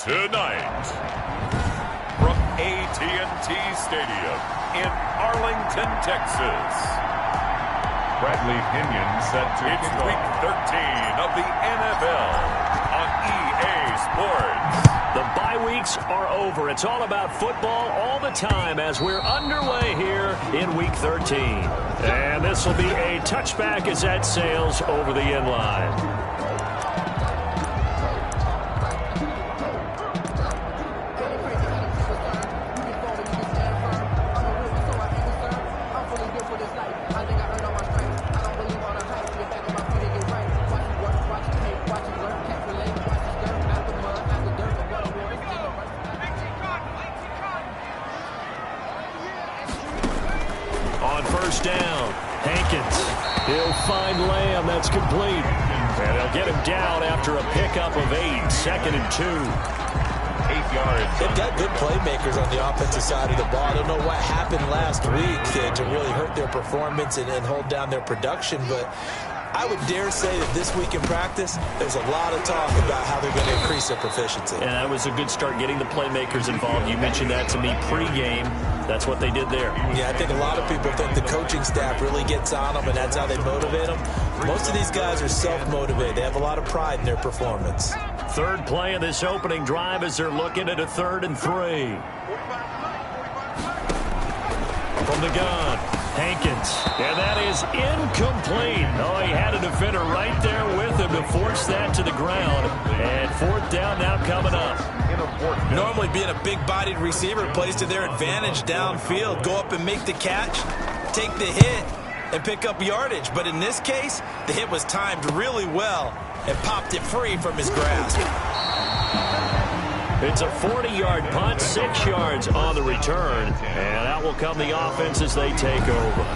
Tonight, from AT&T Stadium in Arlington, Texas, Bradley Pinion set to It's Week 13 of the NFL on EA Sports. The bye weeks are over. It's all about football all the time as we're underway here in Week 13. And this will be a touchback as that sails over the end line. Down. Hankins. He'll find Lamb. That's complete. And they'll get him down after a pickup of 8. 2nd and 2. 8 yards. They've got good playmakers on the offensive side of the ball. I don't know what happened last week to really hurt their performance and hold down their production, but I would dare say that this week in practice, there's a lot of talk about how they're going to increase their proficiency. And that was a good start getting the playmakers involved. You mentioned that to me pregame. That's what they did there. Yeah, I think a lot of people think the coaching staff really gets on them, and that's how they motivate them. Most of these guys are self-motivated. They have a lot of pride in their performance. Third play of this opening drive as they're looking at a 3rd and 3. From the gun, Hankins. And that is incomplete. Oh, he had a defender right there with him to force that to the ground. And 4th down now coming up. Normally being a big-bodied receiver plays to their advantage downfield. Go up and make the catch, take the hit, and pick up yardage. But in this case, the hit was timed really well and popped it free from his grasp. It's a 40-yard punt, 6 yards on the return. And out will come the offense as they take over.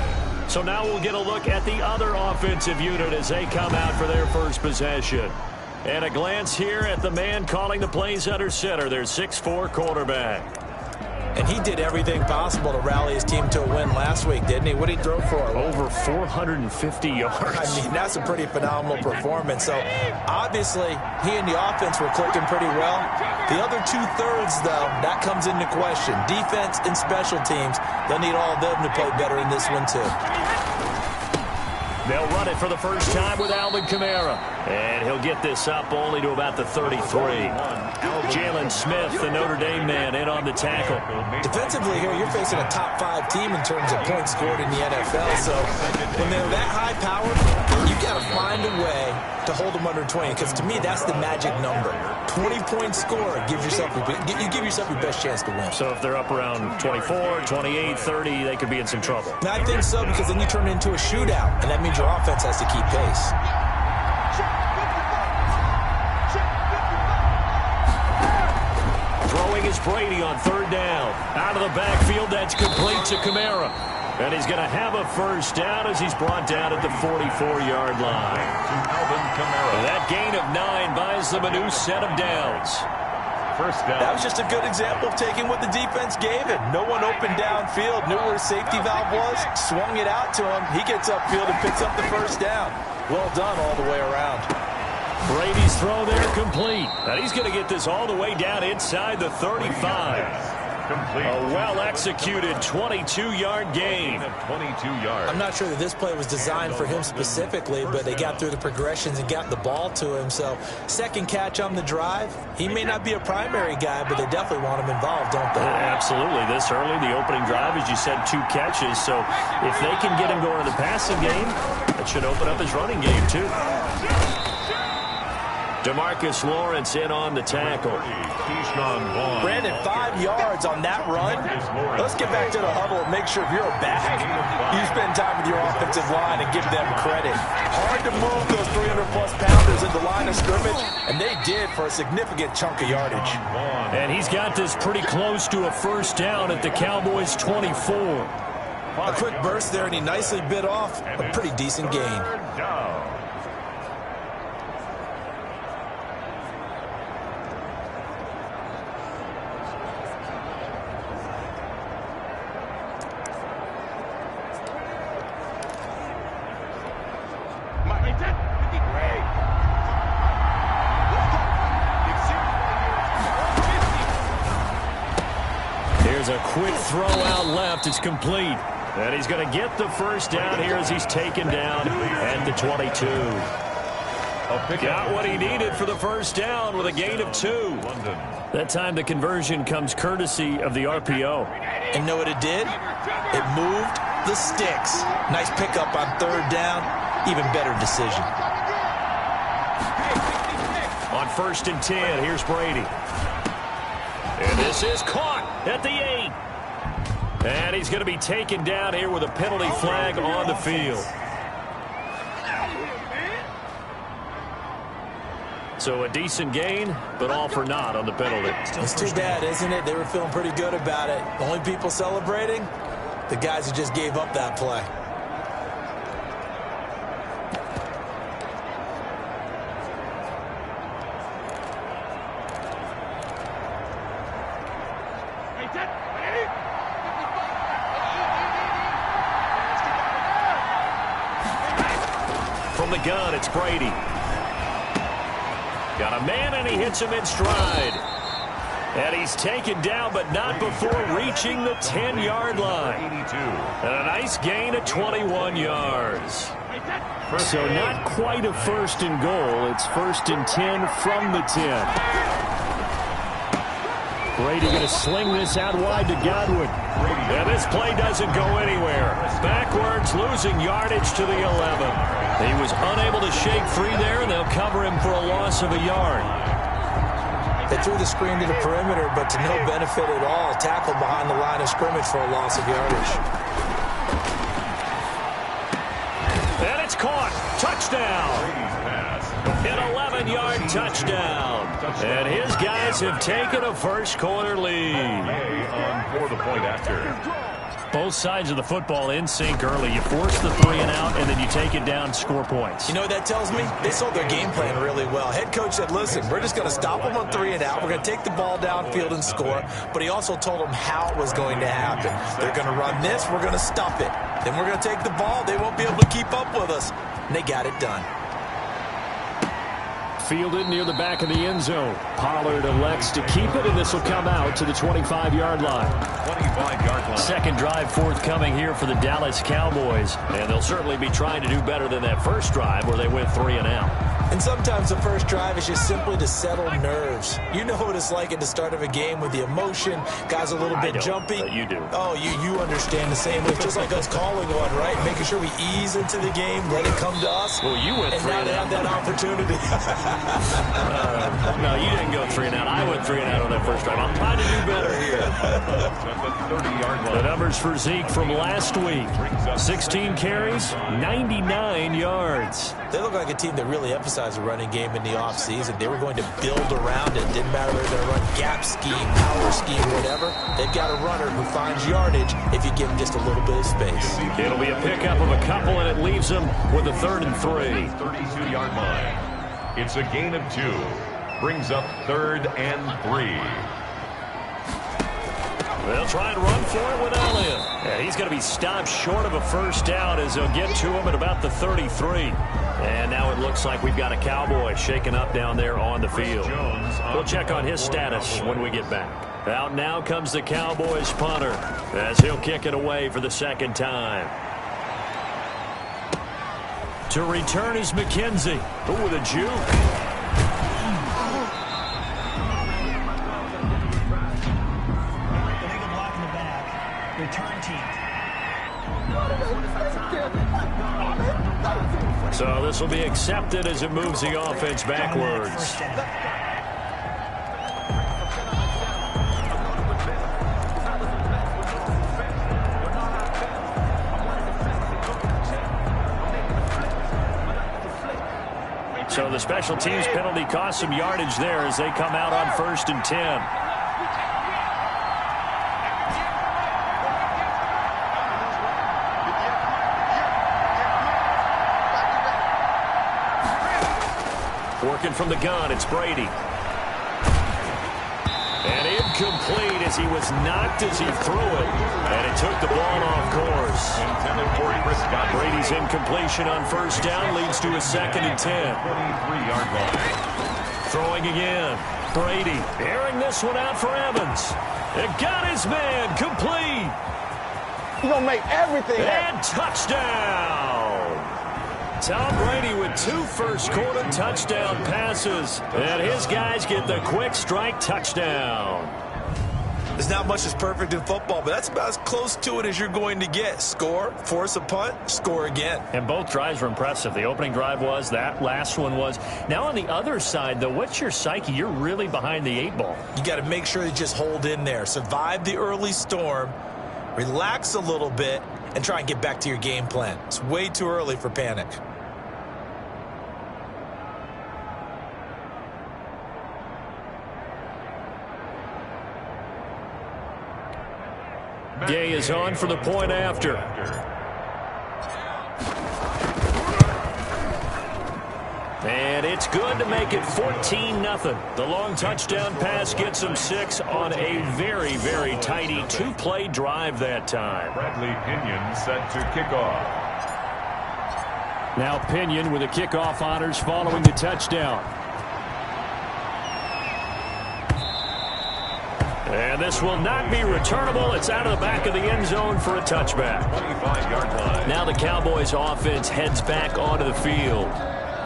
So now we'll get a look at the other offensive unit as they come out for their first possession. And a glance here at the man calling the plays under center, their 6'4" quarterback. And he did everything possible to rally his team to a win last week, didn't he? What did he throw for? Over 450 yards. I mean, that's a pretty phenomenal performance. So, obviously, he and the offense were clicking pretty well. The other 2/3, though, that comes into question. Defense and special teams, they'll need all of them to play better in this one, too. They'll run it for the first time with Alvin Kamara. And he'll get this up only to about the 33. Jalen Smith, the Notre Dame man, in on the tackle. Defensively here, you're facing a top-5 team in terms of points scored in the NFL. So when they're that high-powered, you've got to find a way to hold them under 20. Because to me, that's the magic number. 20-point score gives yourself you give yourself your best chance to win. So if they're up around 24, 28, 30, they could be in some trouble. And I think so, because then you turn it into a shootout, and that means your offense has to keep pace. Throwing is Brady on 3rd down. Out of the backfield, that's complete to Kamara. And he's going to have a first down as he's brought down at the 44-yard line. Alvin Kamara. That gain of 9 buys them a new set of downs. First down. That was just a good example of taking what the defense gave him. No one opened downfield, knew where his safety valve was, swung it out to him. He gets upfield and picks up the first down. Well done all the way around. Brady's throw there complete. And he's going to get this all the way down inside the 35. Complete. A well-executed 22-yard gain. 22 yards. I'm not sure that this play was designed for him specifically, but they got through the progressions and got the ball to him. So, second catch on the drive. He may not be a primary guy, but they definitely want him involved, don't they? Absolutely. This early, the opening drive, as you said, 2 catches. So, if they can get him going in the passing game, that should open up his running game, too. DeMarcus Lawrence in on the tackle. Brandon, 5 yards on that run. Let's get back to the huddle and make sure if you're a back, you spend time with your offensive line and give them credit. Hard to move those 300-plus pounders into line of scrimmage, and they did for a significant chunk of yardage. And he's got this pretty close to a first down at the Cowboys' 24. A quick burst there, and he nicely bit off a pretty decent gain. As a quick throw out left is complete. And he's going to get the first down here as he's taken down at the 22. Got what he needed for the first down with a gain of 2. That time the conversion comes courtesy of the RPO. And know what it did? It moved the sticks. Nice pickup on 3rd down. Even better decision. On 1st and 10, here's Brady. And this is caught at the 8. And he's going to be taken down here with a penalty flag on the field. So a decent gain, but all for naught on the penalty. It's too bad, isn't it? They were feeling pretty good about it. The only people celebrating, the guys who just gave up that play. From the gun, it's Brady. Got a man, and he hits him in stride. And he's taken down, but not before reaching the 10-yard line. And a nice gain of 21 yards. So not quite a 1st and goal. It's 1st and 10 from the 10. Brady going to sling this out wide to Godwin. And this play doesn't go anywhere. Backwards, losing yardage to the 11. He was unable to shake free there, and they'll cover him for a loss of a yard. They threw the screen to the perimeter, but to no benefit at all. Tackled behind the line of scrimmage for a loss of yardage. And it's caught. Touchdown. An 11-yard touchdown. And his guys have taken a first-quarter lead. For the point after. Both sides of the football in sync early. You force the 3 and out, and then you take it down, score points. You know what that tells me? They sold their game plan really well. Head coach said, listen, we're just going to stop them on 3 and out. We're going to take the ball downfield and score. But he also told them how it was going to happen. They're going to run this. We're going to stop it. Then we're going to take the ball. They won't be able to keep up with us. And they got it done. Fielded near the back of the end zone. Pollard elects to keep it, and this will come out to the 25-yard line. 25-yard line. Second drive forthcoming here for the Dallas Cowboys, and they'll certainly be trying to do better than that first drive where they went 3 and out. And sometimes the first drive is just simply to settle nerves. You know what it's like at the start of a game with the emotion. Guys a little bit jumpy. You do. Oh, you understand the same way. Just like us calling one, right? Making sure we ease into the game, let it come to us. Well, you went 3 and out. And now they have that opportunity. No, you didn't go 3 and out. I went 3 and out on that first drive. I'm trying to do better here. The numbers for Zeke from last week. 16 carries, 99 yards. They look like a team that really emphasized the running game in the offseason. They were going to build around it. Didn't matter whether they're run gap scheme, power scheme, whatever. They've got a runner who finds yardage if you give him just a little bit of space. It'll be a pickup of a couple, and it leaves them with a 3rd and 3. 32-yard line. It's a gain of 2. Brings up 3rd and 3. They'll try and run for it with Elliott. And he's going to be stopped short of a first down as they'll get to him at about the 33. And now it looks like we've got a Cowboy shaken up down there on the field. We'll check on his status when we get back. Out now comes the Cowboys punter as he'll kick it away for the second time. To return is McKenzie. Oh, with a juke. Return team. So this will be accepted as it moves the offense backwards. So the special teams penalty cost some yardage there as they come out on 1st and 10. Working from the gun, it's Brady. And incomplete as he was knocked as he threw it. And it took the ball off course. Brady's incompletion on 1st down leads to a 2nd and 10. 23-yard line. Throwing again. Brady airing this one out for Evans. It got his man complete. He's going to make everything happen. And touchdown. Tom Brady with 2 first-quarter touchdown passes. And his guys get the quick strike touchdown. There's not much that's perfect in football, but that's about as close to it as you're going to get. Score, force a punt, score again. And both drives were impressive. The opening drive was, that last one was. Now on the other side, though, what's your psyche? You're really behind the 8 ball. You got to make sure you just hold in there. Survive the early storm, relax a little bit, and try and get back to your game plan. It's way too early for panic. Gay is on for the point after. And it's good to make it 14-0. The long touchdown pass gets him 6 on a very, very tidy 2-play drive that time. Bradley Pinion set to kick off. Now Pinion with the kickoff honors following the touchdown. And this will not be returnable. It's out of the back of the end zone for a touchback. 25-yard line. Now the Cowboys offense heads back onto the field.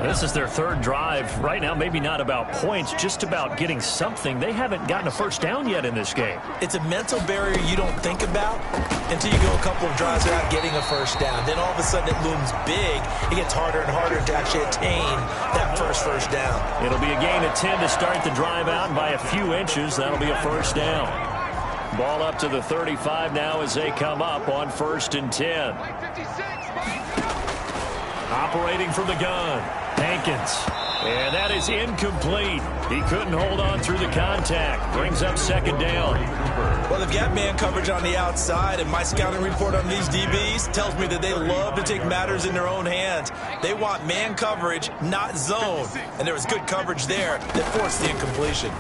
This is their 3rd drive. Right now, maybe not about points, just about getting something. They haven't gotten a first down yet in this game. It's a mental barrier you don't think about until you go a couple of drives without getting a first down. Then all of a sudden it looms big. It gets harder and harder to actually attain that first down. It'll be a gain of 10 to start the drive out, and by a few inches, that'll be a first down. Ball up to the 35 now as they come up on 1st and 10. Operating from the gun. Hankins. And that is incomplete. He couldn't hold on through the contact. Brings up 2nd down. Well, they've got man coverage on the outside, and my scouting report on these DBs tells me that they love to take matters in their own hands. They want man coverage, not zone. And there was good coverage there that forced the incompletion.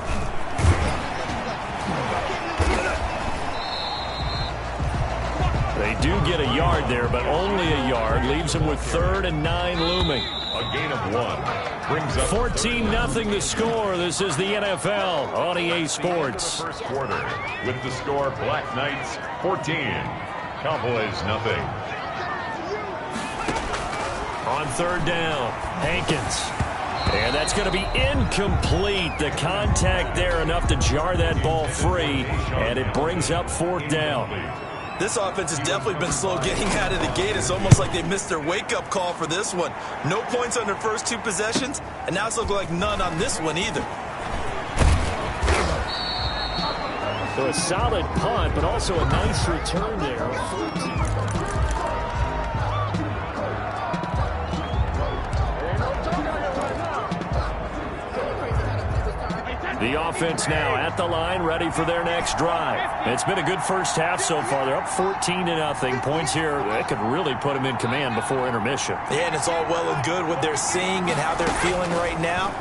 They do get a yard there, but only a yard. Leaves them with 3rd and 9 looming. A gain of 1. Brings up 14-0 the score. This is the NFL on EA Sports. First quarter with the score Black Knights 14, Cowboys nothing. On 3rd down, Hankins. And that's going to be incomplete. The contact there enough to jar that ball free, and it brings up 4th down. This offense has definitely been slow getting out of the gate. It's almost like they missed their wake-up call for this one. No points on their first 2 possessions, and now it's looking like none on this one either. So a solid punt, but also a nice return there. The offense now at the line, ready for their next drive. It's been a good first half so far. They're up 14-0. Points here, that could really put them in command before intermission. Yeah, and it's all well and good what they're seeing and how they're feeling right now.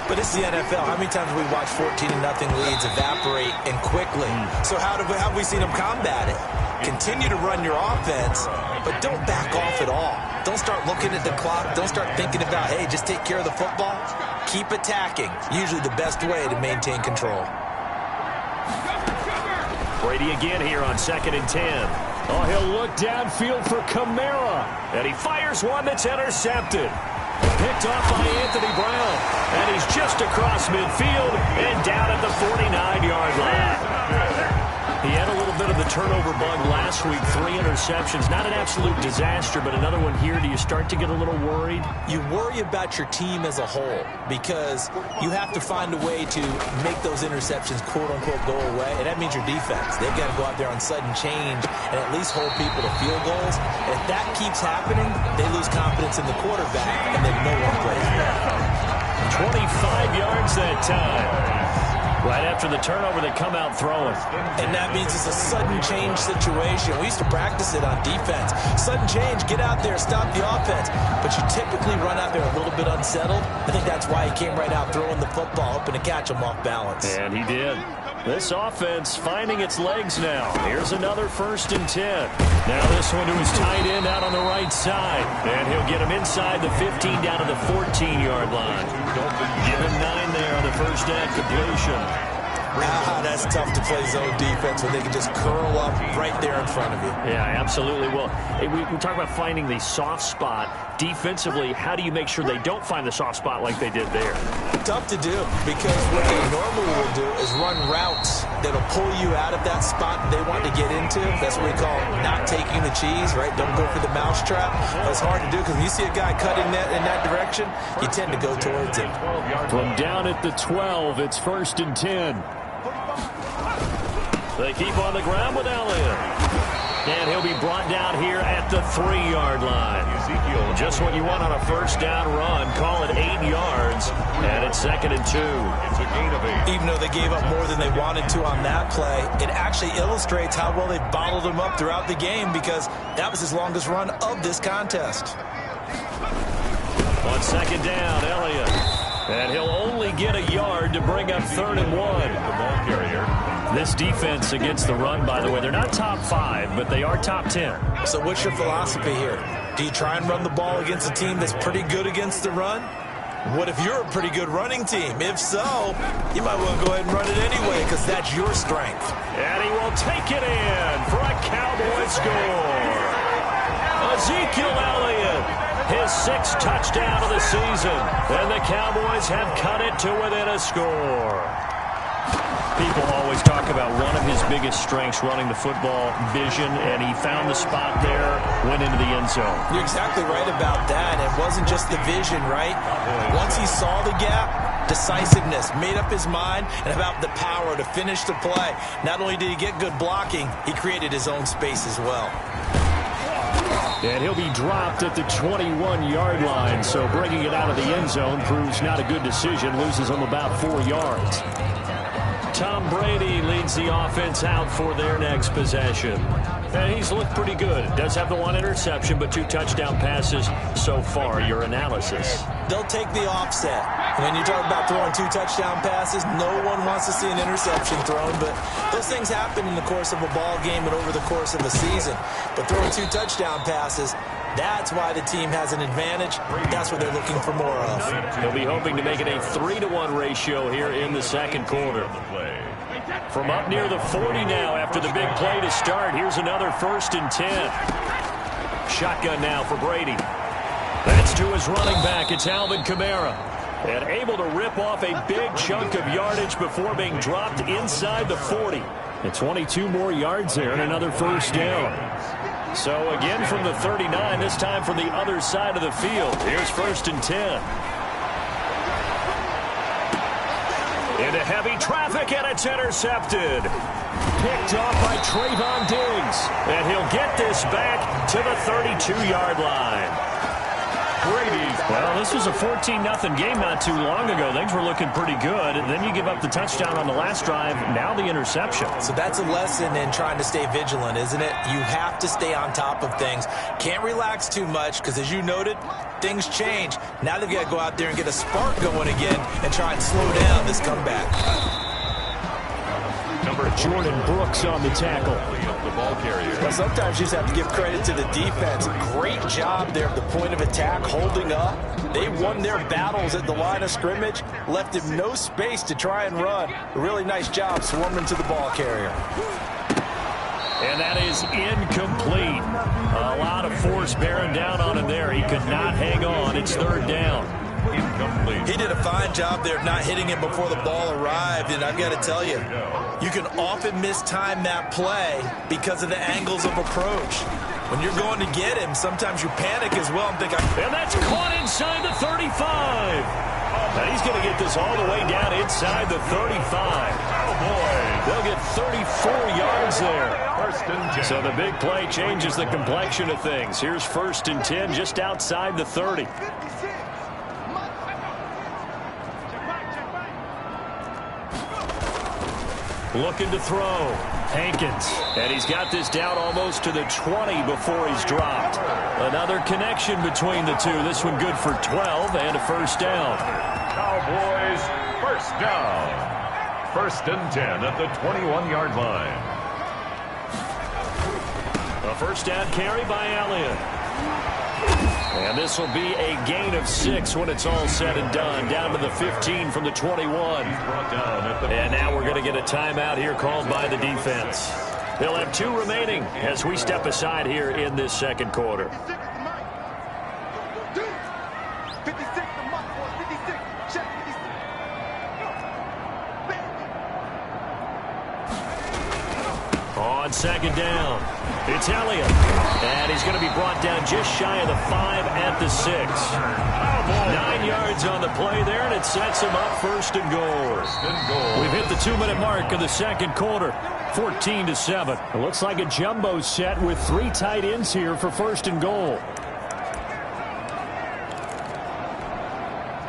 But it's the NFL. How many times have we watched 14-0 leads evaporate and quickly? So how have we seen them combat it? Continue to run your offense, but don't back off at all. Don't start looking at the clock. Don't start thinking about, hey, just take care of the football. Keep attacking. Usually the best way to maintain control. Brady again here on 2nd and 10. Oh, he'll look downfield for Kamara. And he fires one that's intercepted. Picked off by Anthony Brown. And he's just across midfield and down at the 49-yard line. He had a little bit of the turnover bug last week, 3 interceptions. Not an absolute disaster, but another one here. Do you start to get a little worried? You worry about your team as a whole because you have to find a way to make those interceptions, quote-unquote, go away, and that means your defense. They've got to go out there on sudden change and at least hold people to field goals. And if that keeps happening, they lose confidence in the quarterback, and then no one plays well. 25 yards that time. Right after the turnover, they come out throwing. And that means it's a sudden change situation. We used to practice it on defense. Sudden change, get out there, stop the offense. But you typically run out there a little bit unsettled. I think that's why he came right out throwing the football, hoping to catch him off balance. And he did. This offense finding its legs now. Here's another 1st and 10. Now this one to his tight end out on the right side. And he'll get him inside the 15 down to the 14-yard line. Give him 9 there on the first down completion. That's tough to play zone defense when they can just curl up right there in front of you. Yeah, absolutely. Well, we talk about finding the soft spot. Defensively, how do you make sure they don't find the soft spot like they did there? Tough to do, because what they normally will do is run routes that'll pull you out of that spot they want to get into. That's what we call not taking the cheese, right? Don't go for the mousetrap. That's hard to do, because when you see a guy cutting that in that direction, you tend to go towards it. From down at the 12, it's 1st and 10. They keep on the ground with Elliott. And he'll be brought down here at the 3-yard line. Just what you want on a first down run. Call it 8 yards. And it's 2nd and 2. It's a gain of 8. Even though they gave up more than they wanted to on that play, it actually illustrates how well they bottled him up throughout the game, because that was his longest run of this contest. On 2nd down, Elliott. And he'll only get a yard to bring up 3rd and 1. The ball carrier. This defense against the run, by the way, they're not top 5, but they are top 10. So what's your philosophy here? Do you try and run the ball against a team that's pretty good against the run? What if you're a pretty good running team? If so, you might want to go ahead and run it anyway, because that's your strength. And he will take it in for a Cowboy score. Ezekiel Elliott, his 6th touchdown of the season. And the Cowboys have cut it to within a score. People always talk about one of his biggest strengths, running the football, vision, and he found the spot there, went into the end zone. You're exactly right about that. It wasn't just the vision, right? Once he saw the gap, decisiveness, made up his mind, and about the power to finish the play. Not only did he get good blocking, he created his own space as well. And he'll be dropped at the 21-yard line, so bringing it out of the end zone proves not a good decision, loses him about 4 yards. Tom Brady leads the offense out for their next possession. And he's looked pretty good. Does have the 1 interception, but 2 touchdown passes so far. Your analysis? They'll take the offset. When you talk about throwing 2 touchdown passes, no one wants to see an interception thrown, but those things happen in the course of a ball game and over the course of a season. But throwing 2 touchdown passes, that's why the team has an advantage. That's what they're looking for more of. He'll be hoping to make it a 3-to-1 ratio here in the second quarter. From up near the 40 now after the big play to start. Here's another 1st and 10. Shotgun now for Brady. That's to his running back. It's Alvin Kamara. And able to rip off a big chunk of yardage before being dropped inside the 40. And 22 more yards there and another first down. So again from the 39, this time from the other side of the field. Here's 1st and 10. Into heavy traffic, and it's intercepted. Picked off by Trayvon Diggs. And he'll get this back to the 32-yard line. Brady. Well, this was a 14-0 game not too long ago. Things were looking pretty good. And then you give up the touchdown on the last drive. Now the interception. So that's a lesson in trying to stay vigilant, isn't it? You have to stay on top of things. Can't relax too much, because as you noted, things change. Now they've got to go out there and get a spark going again and try and slow down this comeback. Jordan Brooks on the tackle. The ball carrier. Well, sometimes you just have to give credit to the defense. Great job there at the point of attack, holding up. They won their battles at the line of scrimmage, left him no space to try and run. A really nice job swarming to the ball carrier. And that is incomplete. A lot of force bearing down on him there. He could not hang on. It's 3rd down. Incomplete. He did a fine job there of not hitting it before the ball arrived, and I've got to tell you, you can often mistime that play because of the angles of approach. When you're going to get him, sometimes you panic as well and think, and that's caught inside the 35. Now he's going to get this all the way down inside the 35. Oh boy, they'll get 34 yards there. 1st and 10. So the big play changes the complexion of things. Here's 1st and 10 just outside the 30. Looking to throw. Hankins. And he's got this down almost to the 20 before he's dropped. Another connection between the two. This one good for 12 and a first down. Cowboys, 1st down. First and 10 at the 21-yard line. A first down carry by Elliott. And this will be a gain of 6 when it's all said and done. Down to the 15 from the 21. And now we're going to get a timeout here called by the defense. They'll have 2 remaining as we step aside here in this second quarter. On second down, it's Elliott. And he's going to be brought down just shy of the 5 at the 6. 9 yards on the play there, and it sets him up first and goal. We've hit the 2-minute mark of the second quarter. 14-7. It looks like a jumbo set with 3 tight ends here for first and goal.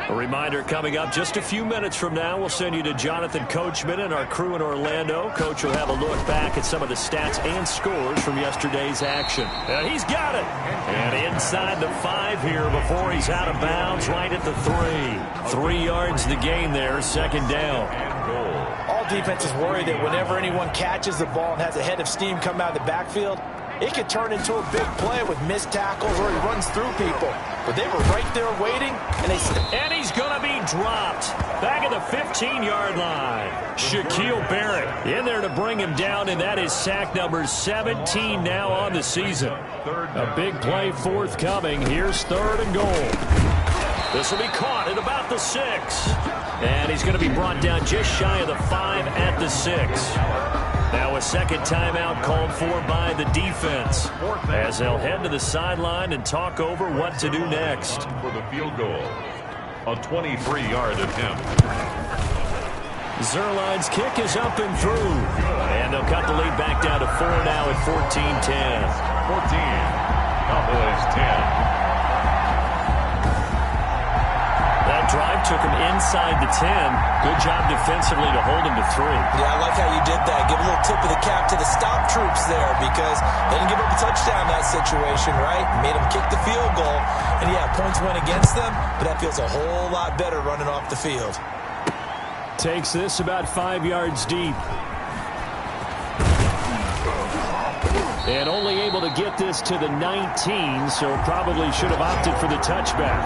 A reminder coming up just a few minutes from now, we'll send you to Jonathan Coachman and our crew in Orlando. Coach will have a look back at some of the stats and scores from yesterday's action. And he's got it. And inside the 5 here before he's out of bounds, right at the 3. 3 yards the gain there, second down. All defenses worry that whenever anyone catches the ball and has a head of steam come out of the backfield, it could turn into a big play with missed tackles or he runs through people. But they were right there waiting, and he's going to be dropped. Back at the 15-yard line. Shaquille Barrett in there to bring him down, and that is sack number 17 now on the season. A big play forthcoming. Here's third and goal. This will be caught at about the 6. And he's going to be brought down just shy of the 5 at the 6. Now a second timeout called for by the defense as they'll head to the sideline and talk over what to do next. For the field goal, a 23-yard attempt. Zerline's kick is up and through. And they'll cut the lead back down to 4 now at 14-10. 14, Cowboys 10. That drive took him inside the 10. Good job defensively to hold him to 3. Yeah, I like how you did that. Give a little tip of the cap to the stop troops there because they didn't give up a touchdown in that situation, right? Made them kick the field goal. And, yeah, points went against them, but that feels a whole lot better running off the field. Takes this about 5 yards deep. And only able to get this to the 19, so probably should have opted for the touchback.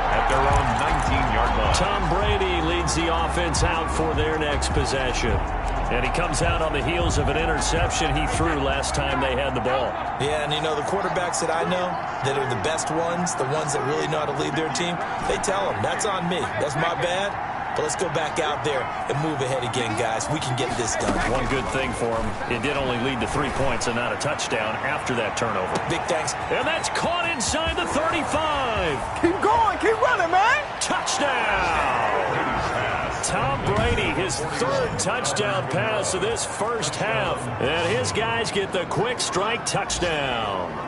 At their own 19-yard line. Tom Brady leads the offense out for their next possession. And he comes out on the heels of an interception he threw last time they had the ball. Yeah, and you know, the quarterbacks that I know that are the best ones, the ones that really know how to lead their team, they tell them, that's on me. That's my bad. But let's go back out there and move ahead again, guys. We can get this done. One good thing for him, it did only lead to 3 points and not a touchdown after that turnover. Big thanks. And that's caught inside the 35. Keep going. Keep running, man. Touchdown. Tom Brady, his 3rd touchdown pass of this first half. And his guys get the quick strike touchdown.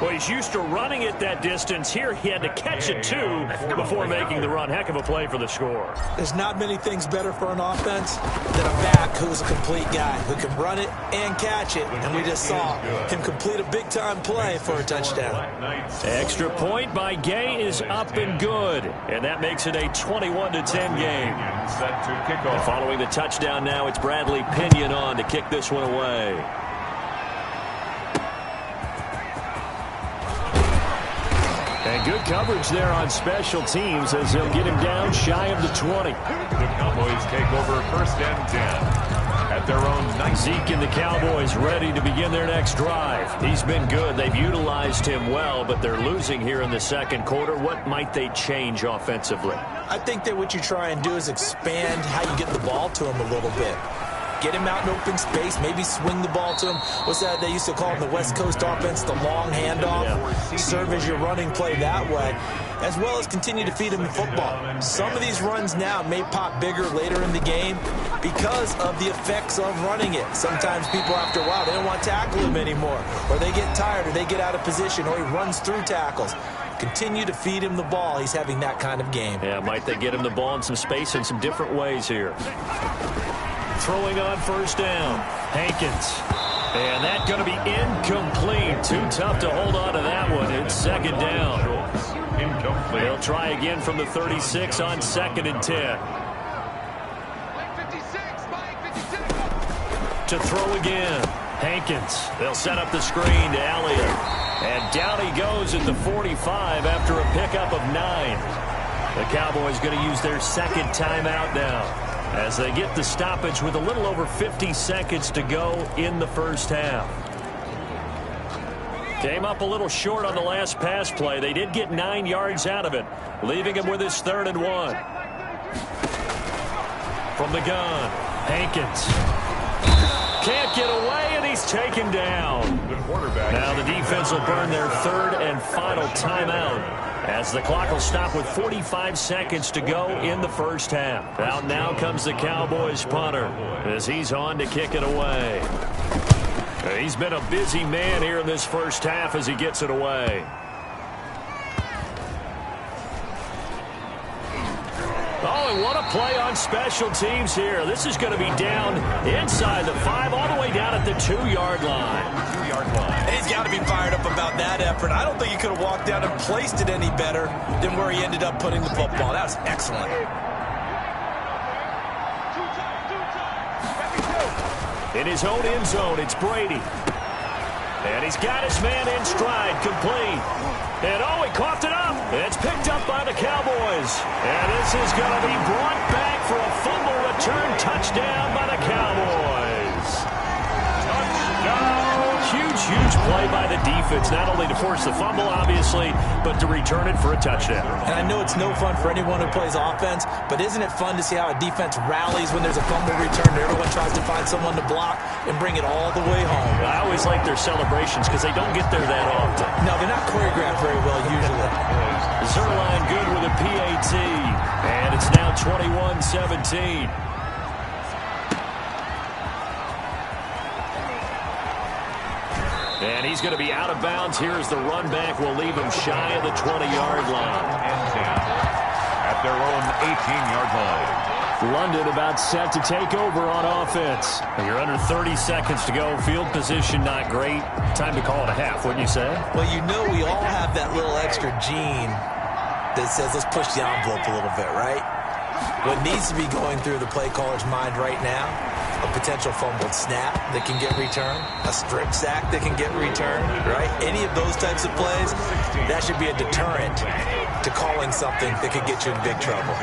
Well, he's used to running it that distance. Here he had to catch it, too, before making the run. Heck of a play for the score. There's not many things better for an offense than a back who's a complete guy, who can run it and catch it. And we just saw him complete a big-time play for a touchdown. Extra point by Gay is up and good. And that makes it a 21-10 game. And following the touchdown now, it's Bradley Pinion on to kick this one away. And good coverage there on special teams as they'll get him down shy of the 20. The Cowboys take over first and 10 at their own 19. Zeke and the Cowboys ready to begin their next drive. He's been good. They've utilized him well, but they're losing here in the second quarter. What might they change offensively? I think that what you try and do is expand how you get the ball to him a little bit. Get him out in open space, maybe swing the ball to him. What's that they used to call in the West Coast offense, the long handoff? Yeah. Serve as your running play that way, as well as continue to feed him the football. Some of these runs now may pop bigger later in the game because of the effects of running it. Sometimes people, after a while, they don't want to tackle him anymore, or they get tired, or they get out of position, or he runs through tackles. Continue to feed him the ball. He's having that kind of game. Yeah, might they get him the ball in some space in some different ways here. Throwing on first down, Hankins. And that's going to be incomplete. Too tough to hold on to that one. It's second down. Incomplete. They'll try again from the 36 on second and 10. to throw again. Hankins, they'll set up the screen to Elliott. And down he goes at the 45 after a pickup of 9. The Cowboys going to use their second timeout now as they get the stoppage with a little over 50 seconds to go in the first half. Came up a little short on the last pass play. They did get 9 yards out of it, leaving him with his 3rd and 1. From the gun, Hankins. Can't get away, and he's taken down. Now the defense will burn their 3rd and final timeout as the clock will stop with 45 seconds to go in the first half. Out now comes the Cowboys punter as he's on to kick it away. He's been a busy man here in this first half as he gets it away. Oh, and what a play on special teams here. This is going to be down inside the 5, all the way down at the 2-yard line. He's got to be fired up about that effort. I don't think he could have walked down and placed it any better than where he ended up putting the football. That was excellent. In his own end zone, it's Brady. And he's got his man in stride, complete. And oh, he coughed it up. It's picked up by the Cowboys. And this is going to be brought back for a fumble return touchdown by the Cowboys. Touchdown. Huge play by the defense, not only to force the fumble, obviously, but to return it for a touchdown. And I know it's no fun for anyone who plays offense, but isn't it fun to see how a defense rallies when there's a fumble return and everyone tries to find someone to block and bring it all the way home? I always like their celebrations because they don't get there that often. No, they're not choreographed very well usually. Zerline good with a PAT, and it's now 21-17. And he's going to be out of bounds here as the run back will leave him shy of the 20-yard line. At their own 18-yard line. London about set to take over on offense. You're under 30 seconds to go. Field position not great. Time to call it a half, wouldn't you say? Well, you know we all have that little extra gene that says let's push the envelope a little bit, right? What needs to be going through the play caller's mind right now, a potential fumbled snap that can get returned, a strip sack that can get returned, right? Any of those types of plays, that should be a deterrent to calling something that could get you in big trouble.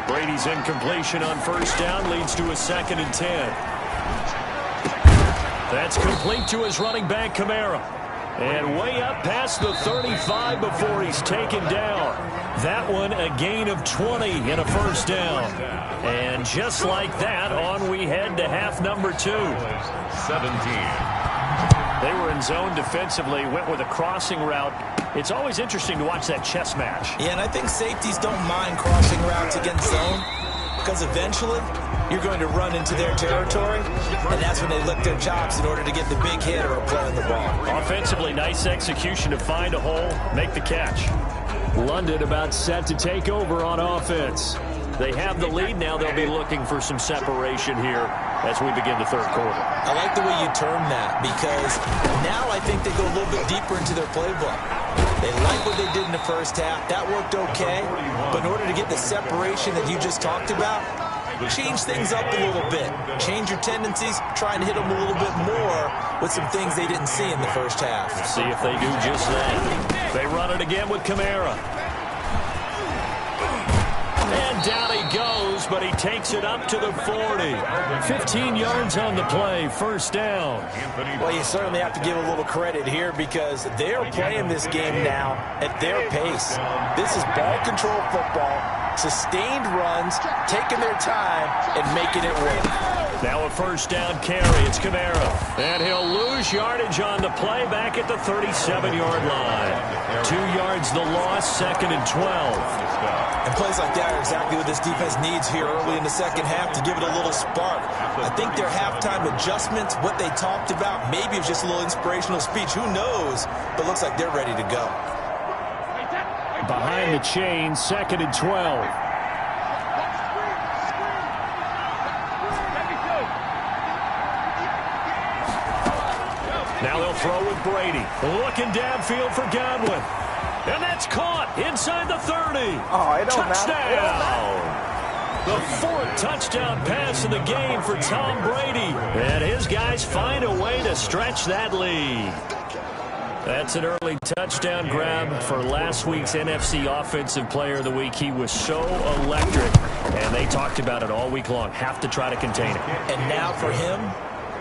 Brady's incompletion on first down leads to a 2nd and 10. That's complete to his running back, Kamara. And way up past the 35 before he's taken down. That one a gain of 20 and a first down. And just like that, on we head to half number 2. 17. They were in zone defensively, went with a crossing route. It's always interesting to watch that chess match. Yeah, and I think safeties don't mind crossing routes against zone because eventually you're going to run into their territory, and that's when they lick their chops in order to get the big hit or a play on the ball. Offensively, nice execution to find a hole, make the catch. London about set to take over on offense. They have the lead now. They'll be looking for some separation here as we begin the third quarter. I like the way you term that because now I think they go a little bit deeper into their playbook. They like what they did in the first half. That worked okay. But in order to get the separation that you just talked about, change things up a little bit. Change your tendencies. Try and hit them a little bit more with some things they didn't see in the first half. See if they do just that. They run it again with Kamara. And down he goes, but he takes it up to the 40. 15 yards on the play, first down. Well, you certainly have to give a little credit here because they're playing this game now at their pace. This is ball control football, sustained runs, taking their time, and making it work. Now a first down carry. It's Kamara. And he'll lose yardage on the play back at the 37-yard line. 2 yards the loss, 2nd and 12. And plays like that are exactly what this defense needs here early in the second half to give it a little spark. I think their halftime adjustments, what they talked about, maybe it was just a little inspirational speech. Who knows? But looks like they're ready to go. Behind the chain, 2nd and 12. Now they'll throw with Brady. Looking downfield for Godwin. And that's caught inside the 30. Oh, it don't Touchdown. matter. The 4th touchdown pass of the game for Tom Brady. And his guys find a way to stretch that lead. That's an early touchdown grab for last week's NFC Offensive Player of the Week. He was so electric, and they talked about it all week long. Have to try to contain it. And now for him,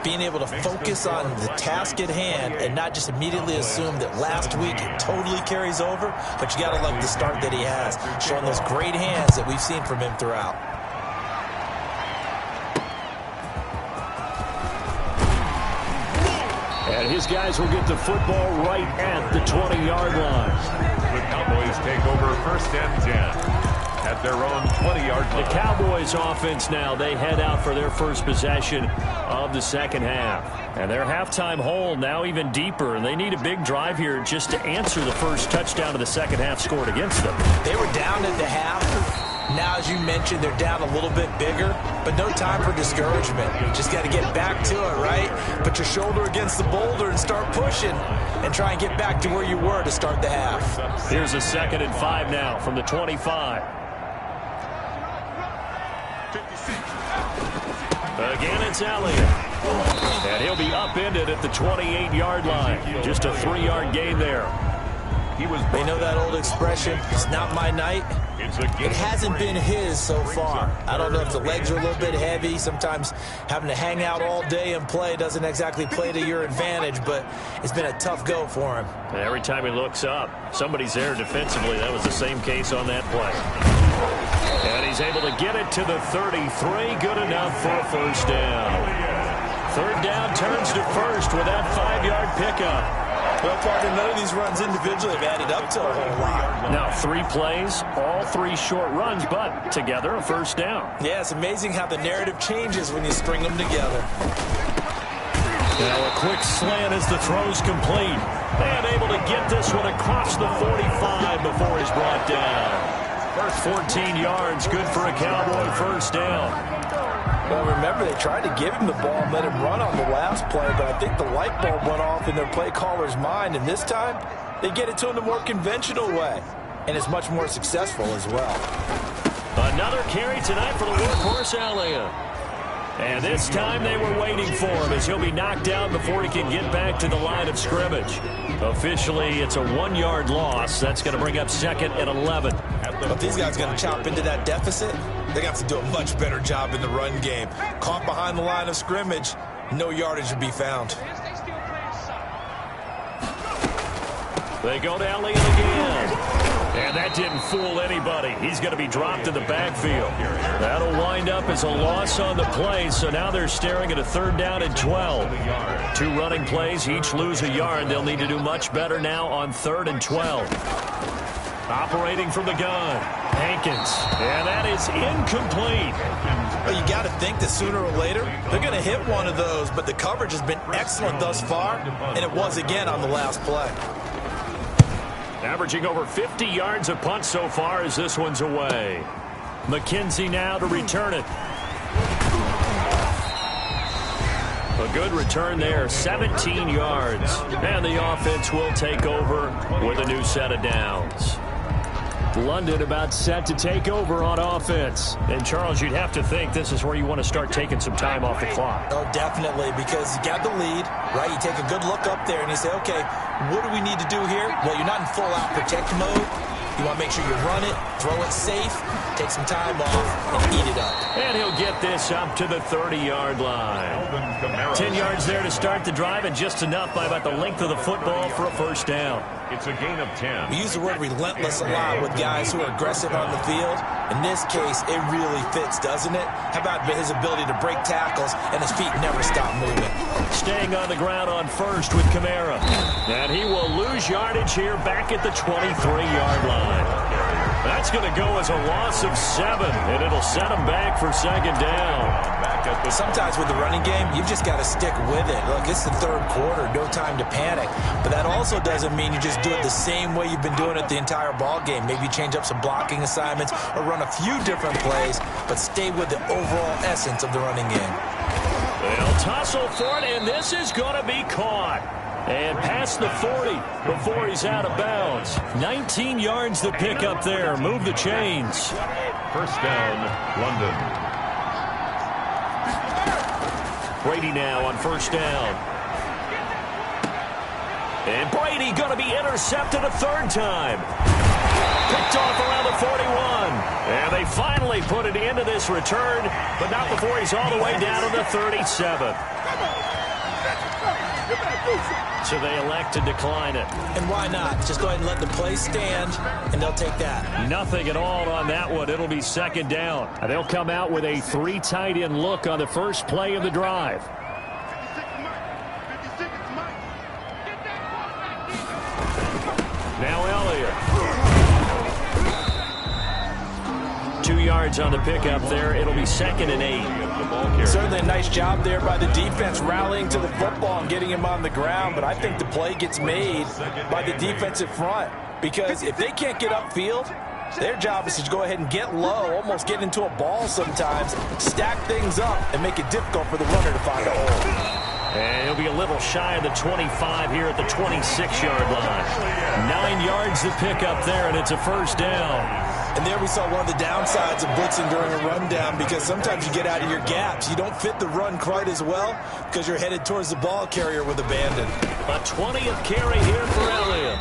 being able to focus on the task at hand and not just immediately assume that last week it totally carries over, but you got to like the start that he has, showing those great hands that we've seen from him throughout. And his guys will get the football right at the 20-yard line. The Cowboys take over 1st and 10 at their own 20-yard line. The Cowboys offense now, they head out for their first possession of the second half. And their halftime hole now even deeper, and they need a big drive here just to answer the first touchdown of the second half scored against them. They were down at the half. Now, as you mentioned, they're down a little bit bigger, but no time for discouragement. You just got to get back to it, right? Put your shoulder against the boulder and start pushing and try and get back to where you were to start the half. Here's a 2nd and 5 now from the 25. Again, it's Elliott. And he'll be upended at the 28-yard line. Just a 3-yard gain there. They know that old expression, it's not my night. It hasn't been his so far. I don't know if the legs are a little bit heavy. Sometimes having to hang out all day and play doesn't exactly play to your advantage, but it's been a tough go for him. And every time he looks up, somebody's there defensively. That was the same case on that play. And he's able to get it to the 33. Good enough for a first down. 3rd down turns to 1st with that 5-yard pickup. Well, partner, none of these runs individually have added up to a whole lot. Now 3 plays, all 3 short runs, but together a first down. Yeah, it's amazing how the narrative changes when you string them together. Now a quick slant as the throw's complete. And able to get this one across the 45 before he's brought down. First 14 yards, good for a Cowboy first down. Well, remember, they tried to give him the ball and let him run on the last play, but I think the light bulb went off in their play caller's mind, and this time, they get it to him the more conventional way, and it's much more successful as well. Another carry tonight for the workhorse Elliott. And this time they were waiting for him as he'll be knocked down before he can get back to the line of scrimmage. Officially, it's a 1-yard loss. That's going to bring up 2nd and 11. But these guys are going to chop into that deficit. They got to do a much better job in the run game. Caught behind the line of scrimmage, no yardage to be found. They go to Elliott again. And that didn't fool anybody. He's going to be dropped in the backfield. That'll wind up as a loss on the play, so now they're staring at a 3rd down and 12. 2 running plays, each lose a yard. They'll need to do much better now on 3rd and 12. Operating from the gun, Hankins. And that is incomplete. Well, you got to think that sooner or later, they're going to hit one of those, but the coverage has been excellent thus far, and it was again on the last play. Averaging over 50 yards a punt so far as this one's away. McKenzie now to return it. A good return there, 17 yards. And the offense will take over with a new set of downs. London about set to take over on offense. And, Charles, you'd have to think this is where you want to start taking some time off the clock. Oh, definitely, because you got the lead, right? You take a good look up there and you say, okay, what do we need to do here? Well, you're not in full-out protect mode. You want to make sure you run it, throw it safe, take some time off, and eat it up. And he'll get this up to the 30-yard line. 10 yards there to start the drive, and just enough by about the length of the football for a first down. It's a gain of 10. We use the word relentless a lot with guys who are aggressive on the field. In this case, it really fits, doesn't it? How about his ability to break tackles and his feet never stop moving? Staying on the ground on first with Kamara. And he will lose yardage here back at the 23-yard line. That's going to go as a loss of 7, and it'll set him back for 2nd down. Sometimes with the running game, you've just got to stick with it. Look, it's the 3rd quarter, no time to panic. But that also doesn't mean you just do it the same way you've been doing it the entire ball game. Maybe change up some blocking assignments or run a few different plays, but stay with the overall essence of the running game. They'll tussle for it, and this is going to be caught. And past the 40 before he's out of bounds. 19 yards to pick up there. Move the chains. First down, London. Brady now on first down. And Brady going to be intercepted a third time. Picked off around the 41. And they finally put it into this return, but not before he's all the way down to the 37. So they elect to decline it. And why not? Just go ahead and let the play stand, and they'll take that. Nothing at all on that one. It'll be second down. And they'll come out with a 3 tight end look on the first play of the drive. Now Elliott. 2 yards on the pickup there. It'll be 2nd and 8. Certainly a nice job there by the defense rallying to the football and getting him on the ground, but I think the play gets made by the defensive front, because if they can't get upfield, their job is to go ahead and get low, almost get into a ball sometimes, stack things up, and make it difficult for the runner to find a hole. And he'll be a little shy of the 25 here at the 26-yard line. 9 yards to pick up there, and it's a first down. And there we saw one of the downsides of blitzing during a rundown, because sometimes you get out of your gaps. You don't fit the run quite as well because you're headed towards the ball carrier with abandon. A 20th carry here for Elliott.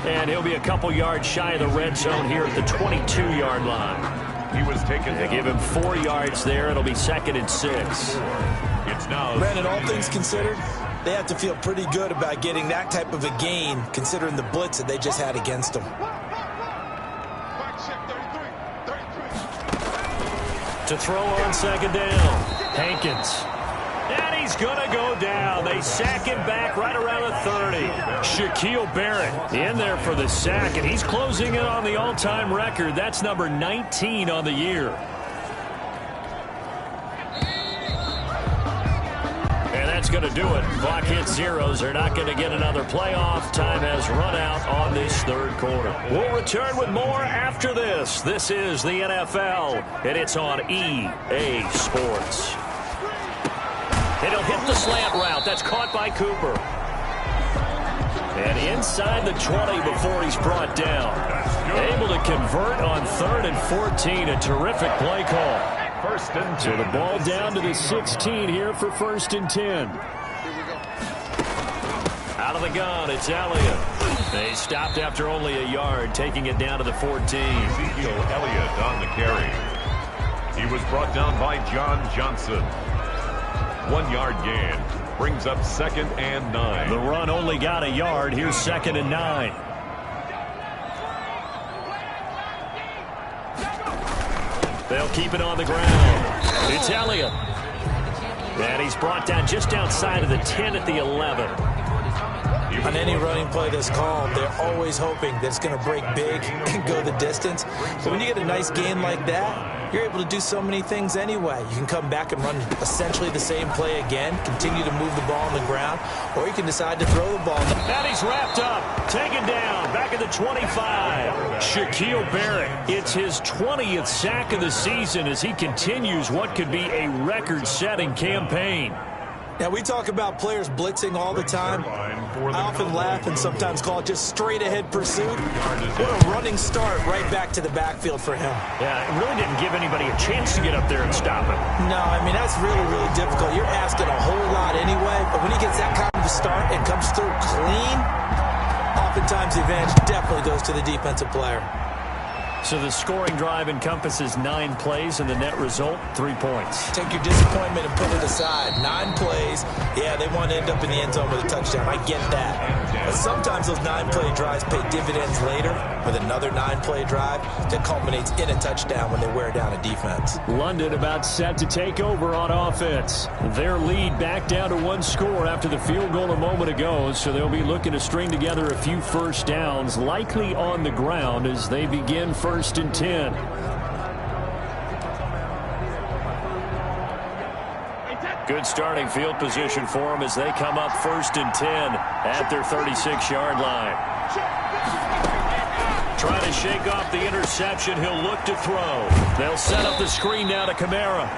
And he'll be a couple yards shy of the red zone here at the 22-yard line. He was taken. They give him 4 yards there. It'll be 2nd and 6. It's now. Brandon, all things considered, they have to feel pretty good about getting that type of a gain, considering the blitz that they just had against them. To throw on second down, Hankins. And he's going to go down. They sack him back right around the 30. Shaquille Barrett in there for the sack, and he's closing in on the all-time record. That's number 19 on the year. And that's going to do it. Clock hits zeros. They're not going to get another playoff. Time has run out on this third quarter. We'll return with more after this. This is the NFL, and it's on EA Sports. And he'll hit the slant route. That's caught by Cooper. And inside the 20 before he's brought down. Able to convert on 3rd and 14. A terrific play call. First and 10. So the ball down to the 16 here for 1st and 10. Out of the gun, it's Elliott. They stopped after only a yard, taking it down to the 14. Ezekiel Elliott on the carry. He was brought down by John Johnson. 1 yard gain. Brings up 2nd and 9. The run only got a yard. Here's 2nd and 9. They'll keep it on the ground. It's Elliott. And he's brought down just outside of the 10 at the 11. On any running play that's called, they're always hoping that it's going to break big and go the distance. But when you get a nice gain like that, you're able to do so many things anyway. You can come back and run essentially the same play again, continue to move the ball on the ground, or you can decide to throw the ball. And he's wrapped up, taken down, back at the 25. Shaquille Barrett, it's his 20th sack of the season as he continues what could be a record-setting campaign. Now, we talk about players blitzing all the time. I often laugh and sometimes call it just straight-ahead pursuit. What a running start right back to the backfield for him. Yeah, it really didn't give anybody a chance to get up there and stop him. No, I mean, that's really, really difficult. You're asking a whole lot anyway, but when he gets that kind of a start and comes through clean, oftentimes the advantage definitely goes to the defensive player. So the scoring drive encompasses 9 plays, and the net result, 3 points. Take your disappointment and put it aside. 9 plays. Yeah, they want to end up in the end zone with a touchdown. I get that. But sometimes those 9-play drives pay dividends later with another 9-play drive that culminates in a touchdown when they wear down a defense. London about set to take over on offense. Their lead back down to 1 score after the field goal a moment ago, so they'll be looking to string together a few first downs, likely on the ground as they begin first and 10. Good starting field position for them as they come up first and 10 at their 36-yard line. Trying to shake off the interception. He'll look to throw. They'll set up the screen now to Kamara.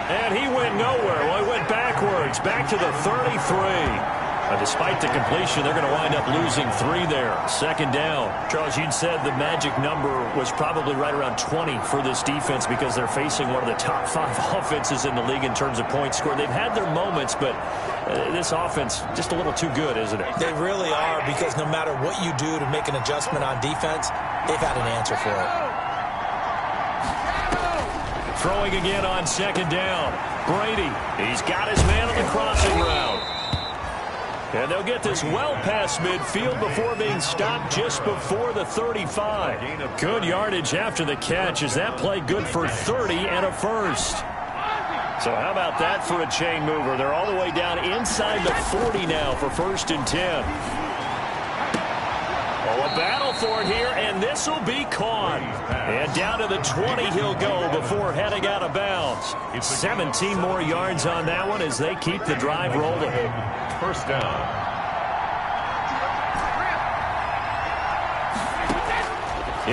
And he went nowhere. Well, he went backwards, back to the 33. Despite the completion, they're going to wind up losing 3 there. Second down. Charles, you'd said the magic number was probably right around 20 for this defense because they're facing one of the top 5 offenses in the league in terms of points scored. They've had their moments, but this offense just a little too good, isn't it? They really are, because no matter what you do to make an adjustment on defense, they've had an answer for it. Throwing again on second down. Brady, he's got his man on the crossing route. And they'll get this well past midfield before being stopped just before the 35. Good yardage after the catch. Is that play good for 30 and a first? So how about that for a chain mover? They're all the way down inside the 40 now for 1st and 10. Oh, a battle for it here, and this will be caught. And down to the 20 he'll go before heading out of bounds. 17 more yards on that one as they keep the drive rolling. First down.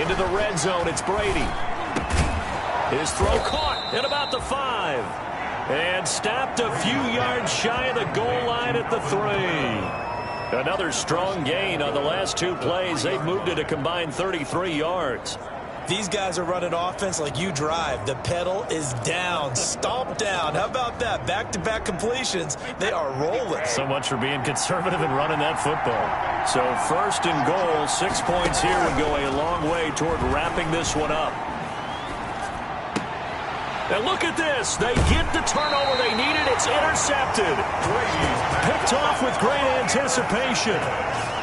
Into the red zone, it's Brady. His throw caught at about the 5. And stopped a few yards shy of the goal line at the 3. Another strong gain on the last 2 plays. They've moved it a combined 33 yards. These guys are running offense like you drive. The pedal is down, stomped down. How about that? Back-to-back completions. They are rolling. So much for being conservative and running that football. So 1st and goal, 6 points here would go a long way toward wrapping this one up. And look at this. They get the turnover they needed. It's intercepted. Picked off with great anticipation.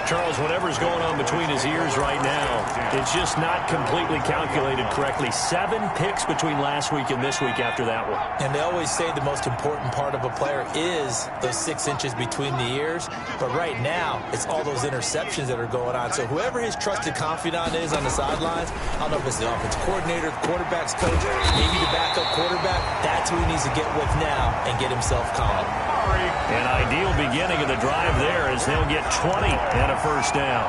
Charles, whatever's going on between his ears right now, it's just not completely calculated correctly. 7 picks between last week and this week after that one. And they always say the most important part of a player is those 6 inches between the ears. But right now, it's all those interceptions that are going on. So whoever his trusted confidant is on the sidelines, I don't know if it's the offense coordinator, the quarterback's coach, maybe the backup quarterback, that's who he needs to get with now and get himself calm. An ideal beginning of the drive there as they'll get 20 and a first down.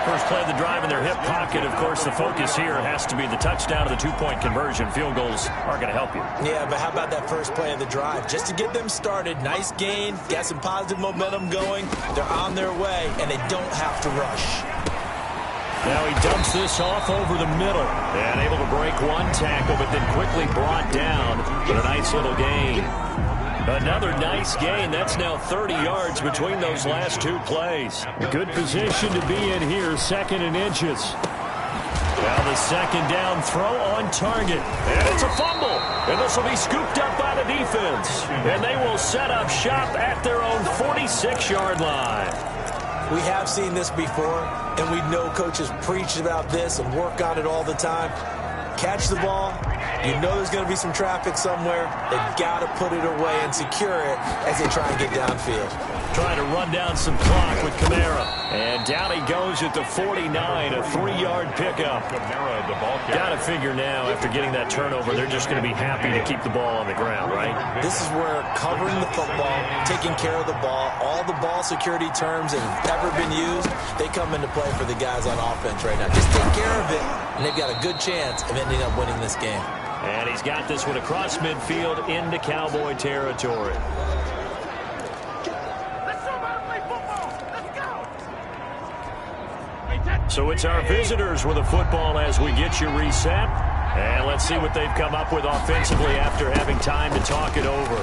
First play of the drive in their hip pocket. Of course, the focus here has to be the touchdown of the 2-point conversion. Field goals aren't going to help you. Yeah, but how about that first play of the drive? Just to get them started, nice gain, got some positive momentum going. They're on their way, and they don't have to rush. Now he dumps this off over the middle and able to break 1 tackle, but then quickly brought down with a nice little gain. Another nice gain. That's now 30 yards between those last 2 plays. Good position to be in here, 2nd and inches. Now the second down throw on target. And it's a fumble. And this will be scooped up by the defense. And they will set up shop at their own 46-yard line. We have seen this before, and we know coaches preach about this and work on it all the time. Catch the ball. You know there's going to be some traffic somewhere. They've got to put it away and secure it as they try and get downfield. Trying to run down some clock with Kamara. And down he goes at the 49, a 3-yard pickup. Got to figure now, after getting that turnover, they're just going to be happy to keep the ball on the ground, right? This is where covering the football, taking care of the ball, all the ball security terms that have ever been used, they come into play for the guys on offense right now. Just take care of it, and they've got a good chance of ending up winning this game. And he's got this one across midfield into Cowboy territory. So it's our visitors with a football as we get you reset. And let's see what they've come up with offensively after having time to talk it over.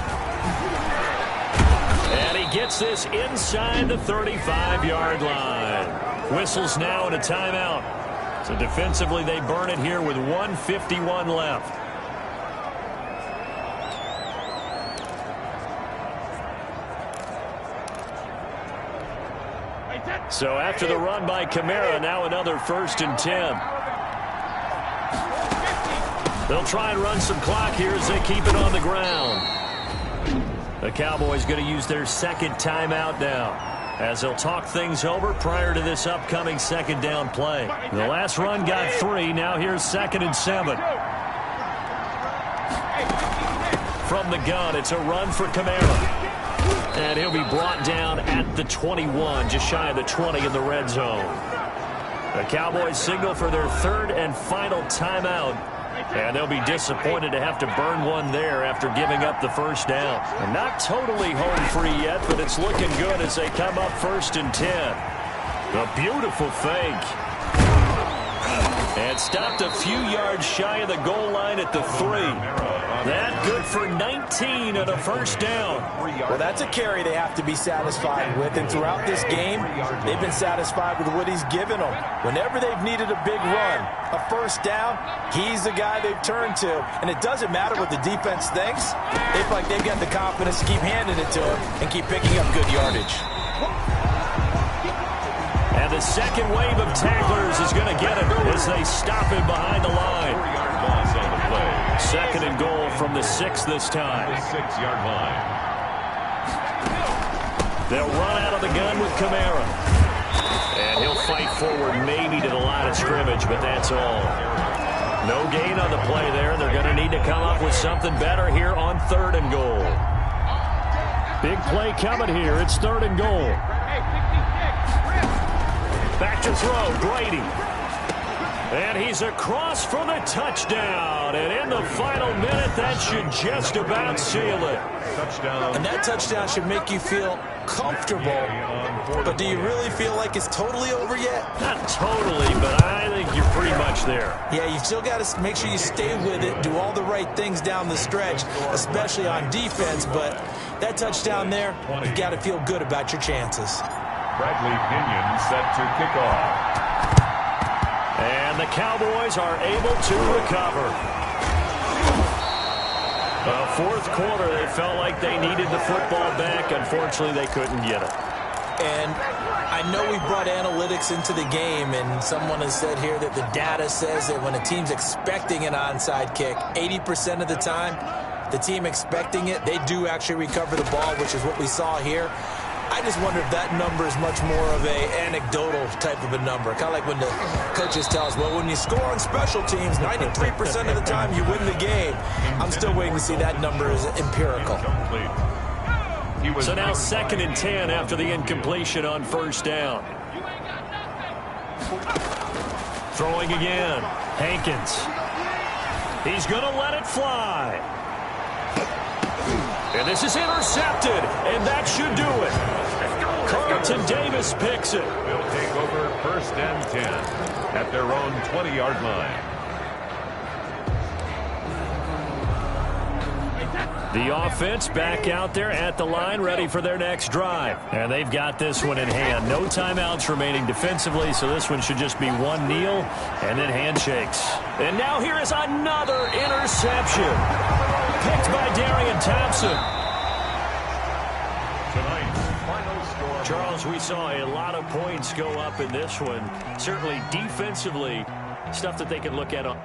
And he gets this inside the 35-yard line. Whistles now and a timeout. So defensively they burn it here with 1:51 left. So after the run by Kamara, now another 1st and 10. They'll try and run some clock here as they keep it on the ground. The Cowboys going to use their 2nd timeout now as they'll talk things over prior to this upcoming 2nd down play. The last run got 3. Now here's 2nd and 7. From the gun, it's a run for Kamara. And he'll be brought down at the 21, just shy of the 20 in the red zone. The Cowboys signal for their 3rd and final timeout And they'll be disappointed to have to burn one there after giving up the first down. And not totally home free yet, but it's looking good as they come up 1st and 10. A beautiful fake. And stopped a few yards shy of the goal line at the 3. That good for 19 and a first down. Well, that's a carry they have to be satisfied with. And throughout this game, they've been satisfied with what he's given them. Whenever they've needed a big run, a first down, he's the guy they've turned to. And it doesn't matter what the defense thinks. They feel like they've got the confidence to keep handing it to him and keep picking up good yardage. And the second wave of tacklers is going to get him as they stop him behind the line. 4-yard loss on the play. 2nd and goal from the 6 this time. The 6-yard line. They'll run out of the gun with Kamara. And he'll fight forward maybe to the line of scrimmage, but that's all. No gain on the play there. They're going to need to come up with something better here on 3rd and goal. Big play coming here. It's 3rd and goal. Back to throw, Brady. And he's across for the touchdown. And in the final minute, that should just about seal it. Touchdown. And that touchdown should make you feel comfortable. But do you really feel like it's totally over yet? Not totally, but I think you're pretty much there. Yeah, you've still got to make sure you stay with it, do all the right things down the stretch, especially on defense. But that touchdown there, you've got to feel good about your chances. Bradley Pinion set to kick off. And the Cowboys are able to recover. Fourth quarter, they felt like they needed the football back. Unfortunately, they couldn't get it. And I know we brought analytics into the game, and someone has said here that the data says that when a team's expecting an onside kick, 80% of the time, the team expecting it, they do actually recover the ball, which is what we saw here. I just wonder if that number is much more of a anecdotal type of a number. Kind of like when the coaches tell us, well, when you score on special teams, 93% of the time you win the game. I'm still waiting to see that number is empirical. So now 2nd and 10 after the incompletion on 1st down. Throwing again. Hankins. He's going to let it fly. And this is intercepted, and that should do it. Carlton Davis picks it. Will take over 1st and 10 at their own 20-yard line. The offense back out there at the line, ready for their next drive. And they've got this one in hand. No timeouts remaining defensively, so this one should just be one kneel and then handshakes. And now here is another interception. Picked by Darian Thompson. Tonight's final score. Charles, we saw a lot of points go up in this one. Certainly defensively, stuff that they can look at on